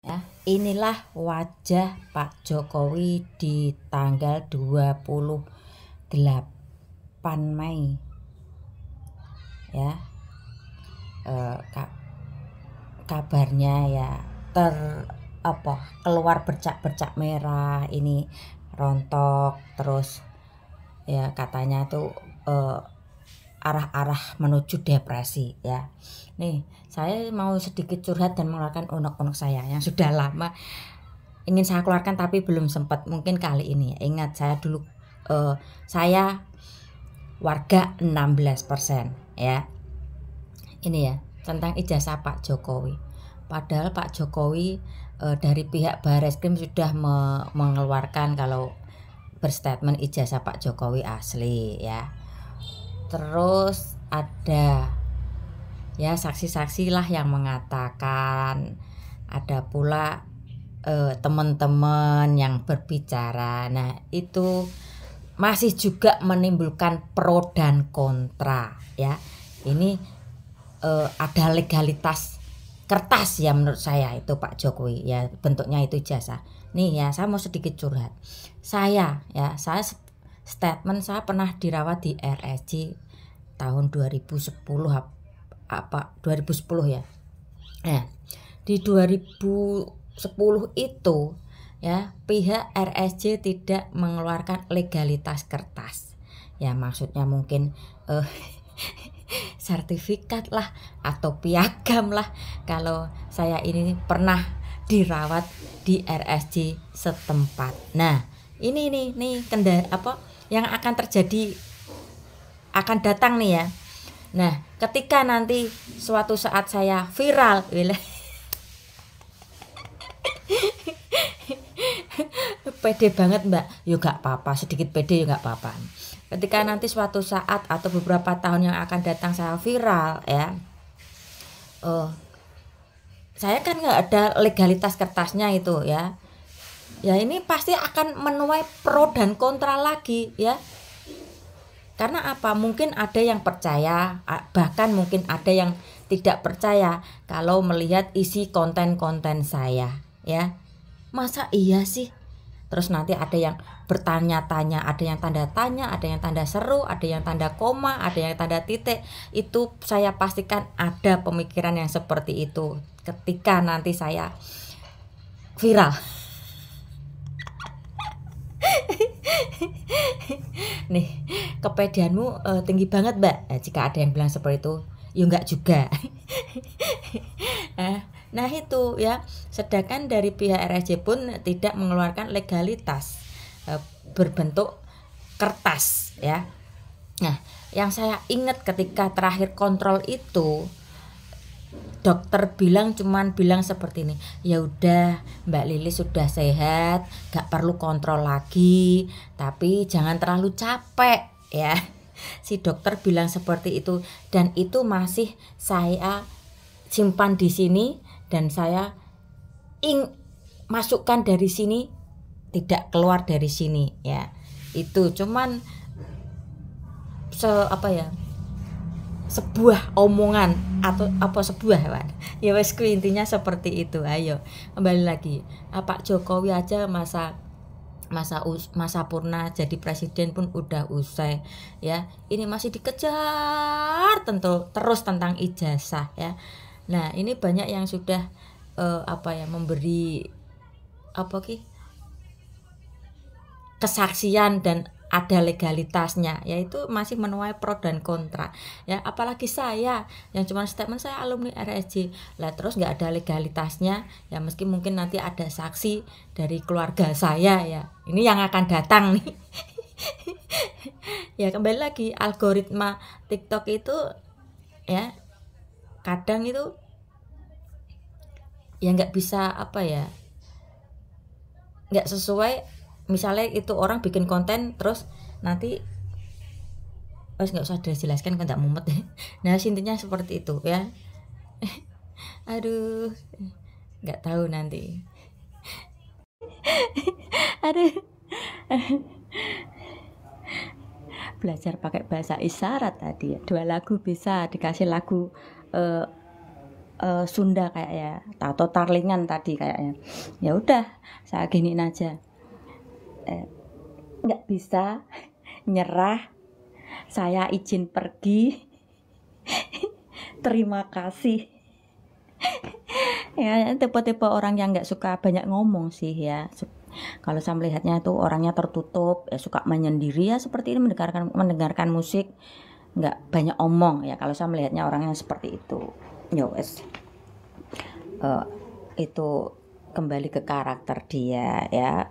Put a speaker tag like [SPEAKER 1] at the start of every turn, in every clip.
[SPEAKER 1] Ya, inilah wajah Pak Jokowi di tanggal 28 Mei. Ya, kabarnya ya keluar bercak-bercak merah, ini rontok terus ya, katanya tuh arah-arah menuju depresi ya. Nih, saya mau sedikit curhat dan mengeluarkan unek-unek saya yang sudah lama ingin saya keluarkan tapi belum sempat. Mungkin kali ini ya. Ingat saya dulu saya warga 16% ya. Ini ya tentang ijazah Pak Jokowi. Padahal Pak Jokowi dari pihak Barreskrim sudah mengeluarkan kalau berstatement ijazah Pak Jokowi asli ya. Terus ada ya saksi-saksi lah yang mengatakan, ada pula teman-teman yang berbicara. Nah, itu masih juga menimbulkan pro dan kontra ya. Ini ada legalitas kertas ya menurut saya itu Pak Jokowi ya, bentuknya itu ijazah. Nih ya, saya mau sedikit curhat. Saya statement saya pernah dirawat di RSJ tahun 2010 2010 ya. Nah, di 2010 itu ya, pihak RSJ tidak mengeluarkan legalitas kertas. Ya maksudnya mungkin sertifikat lah atau piagam lah kalau saya ini pernah dirawat di RSJ setempat. Nah, ini nih yang akan terjadi, akan datang nih ya. Nah, ketika nanti suatu saat saya viral, pede banget mbak, yuk gak apa-apa, sedikit pede yuk gak apa-apa. Ketika nanti suatu saat atau beberapa tahun yang akan datang saya viral ya, saya kan nggak ada legalitas kertasnya itu ya. Ya ini pasti akan menuai pro dan kontra lagi ya. Karena apa? Mungkin ada yang percaya, bahkan mungkin ada yang tidak percaya kalau melihat isi konten-konten saya ya. Masa iya sih? Terus nanti ada yang bertanya-tanya, ada yang tanda tanya, ada yang tanda seru, ada yang tanda koma, ada yang tanda titik. Itu saya pastikan ada pemikiran yang seperti itu ketika nanti saya viral. Nih, kepedeanmu tinggi banget mbak. Jika ada yang bilang seperti itu, ya enggak juga. Nah itu ya, sedangkan dari pihak RSJ pun tidak mengeluarkan legalitas berbentuk kertas ya. Nah, yang saya ingat ketika terakhir kontrol itu, dokter cuman bilang seperti ini, ya udah Mbak Lili sudah sehat, gak perlu kontrol lagi, tapi jangan terlalu capek ya. Si dokter bilang seperti itu, dan itu masih saya simpan di sini dan saya masukkan dari sini, tidak keluar dari sini ya. Itu cuman sebuah omongan atau sebuah ya wes intinya seperti itu. Ayo kembali lagi, Pak Jokowi aja masa purna jadi presiden pun udah usai ya, ini masih dikejar terus tentang ijazah ya. Nah ini banyak yang sudah memberi kesaksian dan ada legalitasnya, yaitu masih menuai pro dan kontra ya. Apalagi saya yang cuma statement saya alumni RSJ lah, terus nggak ada legalitasnya ya, meski mungkin nanti ada saksi dari keluarga saya ya, ini yang akan datang nih. Ya kembali lagi, algoritma TikTok itu ya kadang itu ya nggak bisa nggak sesuai. Misalnya itu orang bikin konten terus nanti nggak usah dijelaskan kan, nggak mumet. Nah intinya seperti itu ya. Aduh, nggak tahu nanti. Aduh, belajar pakai bahasa isyarat tadi ya. 2 lagu bisa dikasih lagu Sunda kayak ya, atau Tarlingan tadi kayaknya. Ya udah, saya giniin aja. Nggak bisa, nyerah, saya izin pergi. Terima kasih. Ya, tipe-tipe orang yang nggak suka banyak ngomong sih ya. Kalau saya melihatnya itu orangnya tertutup, ya suka menyendiri ya seperti ini, mendengarkan musik, nggak banyak omong ya. Kalau saya melihatnya orangnya seperti itu. Ya wes. Itu kembali ke karakter dia ya.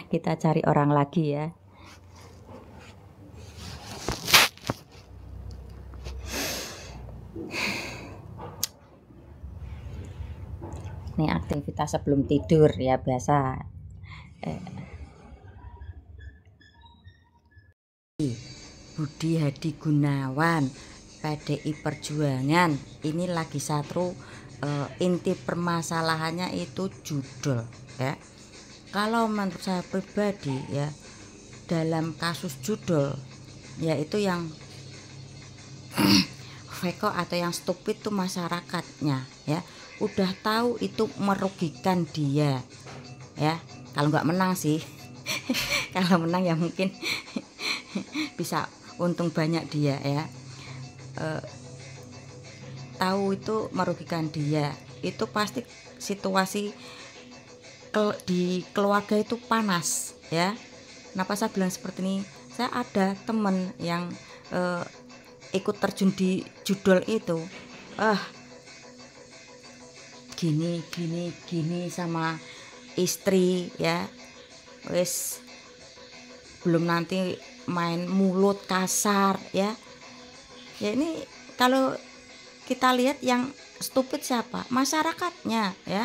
[SPEAKER 1] Kita cari orang lagi ya. Ini aktivitas sebelum tidur ya biasa. Budi Hadi Gunawan, PDI Perjuangan. Ini lagi satu inti permasalahannya itu judul ya. Kalau menurut saya pribadi ya, dalam kasus judul yaitu yang feko atau yang stupid itu masyarakatnya ya. Udah tahu itu merugikan dia ya. Kalau nggak menang sih kalau menang ya mungkin bisa untung banyak dia ya. Tahu itu merugikan dia, itu pasti situasi di keluarga itu panas ya. Kenapa saya bilang seperti ini? Saya ada temen yang ikut terjun di judul itu, gini sama istri ya, wes belum nanti main mulut kasar ya. Ya ini kalau kita lihat yang stupid siapa? Masyarakatnya ya.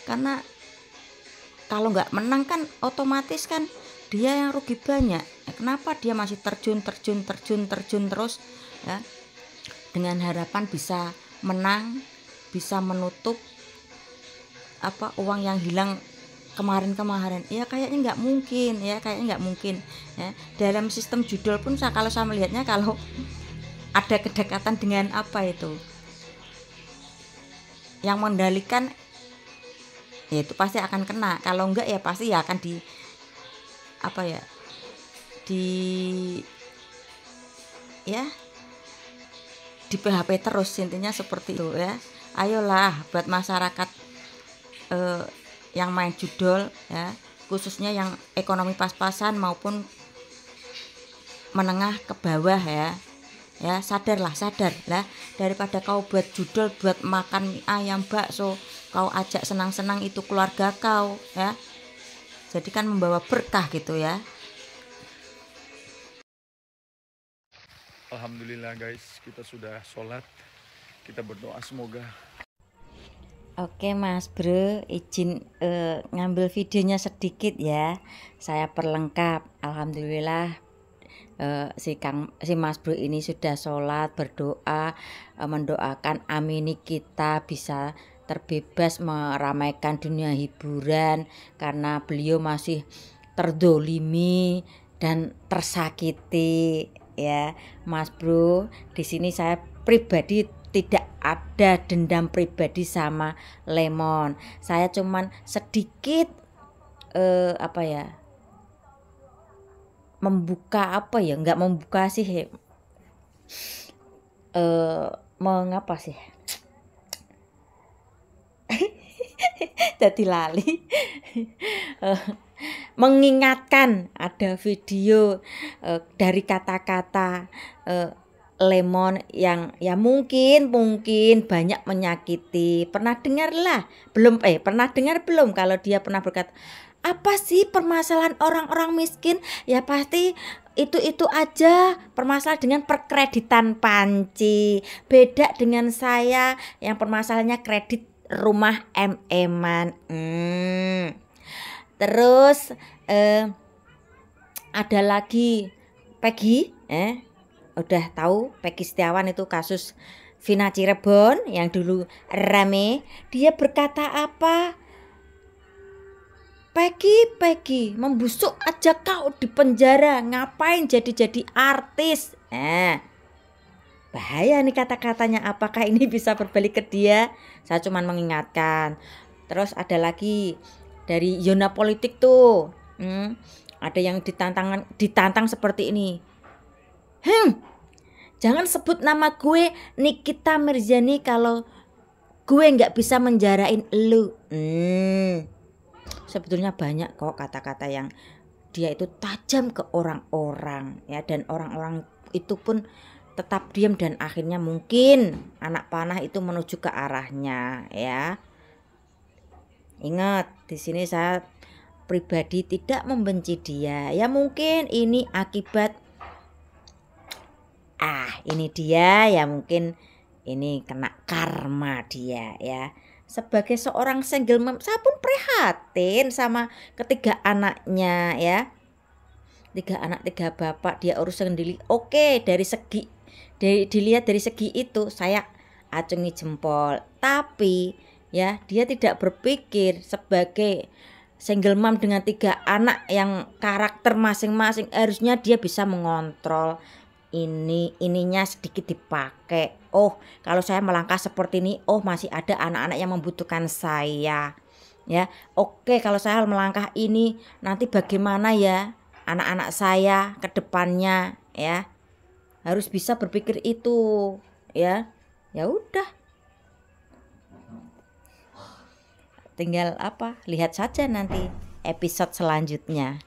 [SPEAKER 1] Karena kalau nggak menang kan otomatis kan dia yang rugi banyak. Kenapa dia masih terjun terus ya, dengan harapan bisa menang, bisa menutup uang yang hilang kemarin ya. Kayaknya nggak mungkin ya, ya. Dalam sistem judul pun kalau saya melihatnya, kalau ada kedekatan dengan itu yang mendalikan ya, itu pasti akan kena. Kalau enggak ya pasti ya akan di PHP terus, intinya seperti itu ya. Ayolah buat masyarakat yang main judul ya, khususnya yang ekonomi pas-pasan maupun menengah ke bawah ya, sadar lah, daripada kau buat judul buat makan mie ayam bakso, kau ajak senang-senang itu keluarga kau ya, jadi kan membawa berkah gitu ya.
[SPEAKER 2] Alhamdulillah guys, kita sudah sholat, kita berdoa semoga.
[SPEAKER 1] Oke Mas Bro, izin ngambil videonya sedikit ya, saya perlengkap. Alhamdulillah si Mas Bro ini sudah sholat, berdoa, mendoakan Amini kita bisa terbebas meramaikan dunia hiburan, karena beliau masih terdolimi dan tersakiti ya Mas Bro. Di sini saya pribadi tidak ada dendam pribadi sama Lemon. Saya cuman sedikit membuka nggak membuka sih, mengapa sih jadi lali mengingatkan ada video dari kata-kata Lemon yang ya mungkin banyak menyakiti. Pernah dengar belum kalau dia pernah berkata, apa sih permasalahan orang-orang miskin? Ya pasti itu aja permasalahan dengan perkreditan panci. Beda dengan saya yang permasalahannya kredit rumah MM-an. Terus ada lagi Peggy, udah tahu Peggy Setiawan itu kasus Vina Cirebon yang dulu rame. Dia berkata apa? Peggy, membusuk aja kau di penjara, ngapain jadi artis? bahaya nih kata-katanya, apakah ini bisa berbalik ke dia? Saya cuman mengingatkan. Terus ada lagi dari zona politik tuh, ada yang ditantang seperti ini. Jangan sebut nama gue Nikita Mirzani kalau gue nggak bisa menjarain lu. Sebetulnya banyak kok kata-kata yang dia itu tajam ke orang-orang ya, dan orang-orang itu pun tetap diam dan akhirnya mungkin anak panah itu menuju ke arahnya ya. Ingat, di sini saya pribadi tidak membenci dia. Ya mungkin ini akibat ini dia ya, mungkin ini kena karma dia ya. Sebagai seorang single mom, saya pun prihatin sama ketiga anaknya ya. 3 anak 3 bapak dia urus sendiri. Oke, dilihat dari segi itu saya acungi jempol. Tapi ya, dia tidak berpikir sebagai single mom dengan 3 anak yang karakter masing-masing, harusnya dia bisa mengontrol ininya sedikit dipakai. Oh, kalau saya melangkah seperti ini, oh masih ada anak-anak yang membutuhkan saya. Ya, oke, kalau saya melangkah ini nanti bagaimana ya anak-anak saya ke depannya ya. Harus bisa berpikir itu ya. Ya udah. Tinggal lihat saja nanti episode selanjutnya.